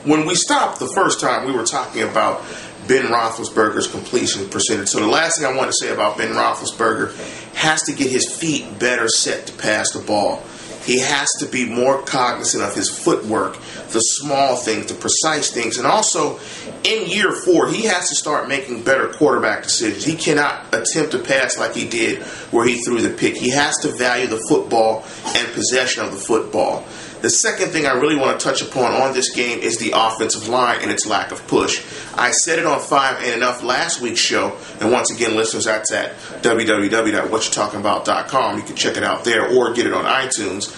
when we stopped the first time, we were talking about Ben Roethlisberger's completion percentage. So the last thing I want to say about Ben Roethlisberger has to get his feet better set to pass the ball. He has to be more cognizant of his footwork, the small things, the precise things. And also, in year 4, he has to start making better quarterback decisions. He cannot attempt to pass like he did where he threw the pick. He has to value the football and possession of the football. The second thing I really want to touch upon on this game is the offensive line and its lack of push. I said it on 5 and Enough last week's show, and once again, listeners, that's at www.whatchatalkingabout.com. You can check it out there or get it on iTunes.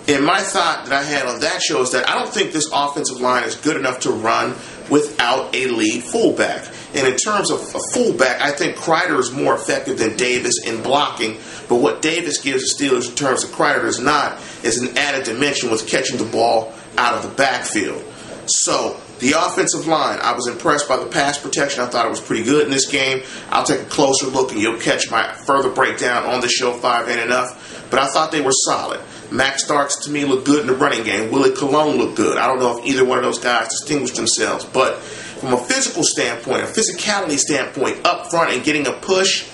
And my thought that I had on that show is that I don't think this offensive line is good enough to run without a lead fullback. And in terms of a fullback, I think Kreider is more effective than Davis in blocking. But what Davis gives the Steelers in terms of Kreider does not is an added dimension with catching the ball out of the backfield. So the offensive line, I was impressed by the pass protection. I thought it was pretty good in this game. I'll take a closer look and you'll catch my further breakdown on the show 5 and Enough. But I thought they were solid. Max Starks, to me, looked good in the running game. Willie Colon looked good. I don't know if either one of those guys distinguished themselves. But from a physical standpoint, a physicality standpoint, up front and getting a push,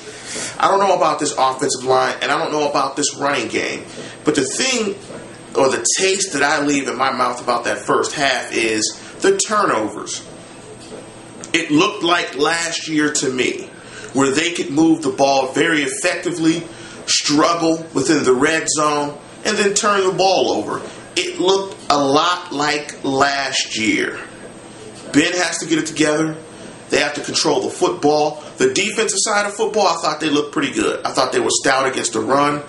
I don't know about this offensive line, and I don't know about this running game. But the thing, or the taste that I leave in my mouth about that first half is the turnovers. It looked like last year to me, where they could move the ball very effectively, struggle within the red zone, and then turn the ball over. It looked a lot like last year. Ben has to get it together. They have to control the football. The defensive side of football, I thought they looked pretty good. I thought they were stout against the run.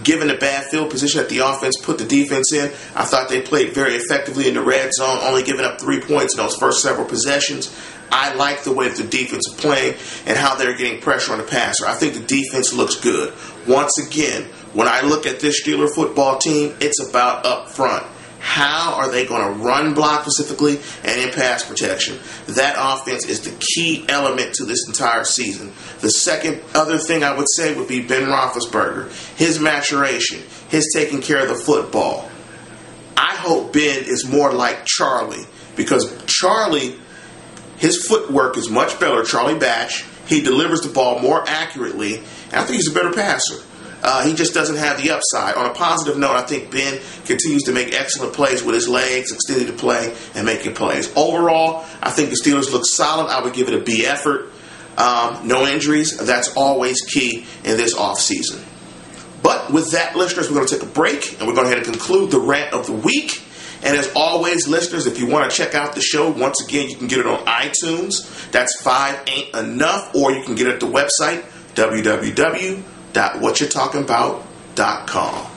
Given the bad field position that the offense put the defense in, I thought they played very effectively in the red zone, only giving up 3 points in those first several possessions. I like the way that the defense is playing and how they're getting pressure on the passer. I think the defense looks good. Once again, when I look at this Steeler football team, it's about up front. How are they going to run block specifically and in pass protection? That offense is the key element to this entire season. The second other thing I would say would be Ben Roethlisberger. His maturation, his taking care of the football. I hope Ben is more like Charlie, because Charlie, his footwork is much better. Charlie Batch, he delivers the ball more accurately, and I think he's a better passer. He just doesn't have the upside. On a positive note, I think Ben continues to make excellent plays with his legs, extending the play and making plays. Overall, I think the Steelers look solid. I would give it a B effort. No injuries. That's always key in this offseason. But with that, listeners, we're going to take a break, and we're going to head and conclude the rant of the week. And as always, listeners, if you want to check out the show, once again, you can get it on iTunes. That's 5 Ain't Enough. Or you can get it at the website, www.whatchatalkingabout.com.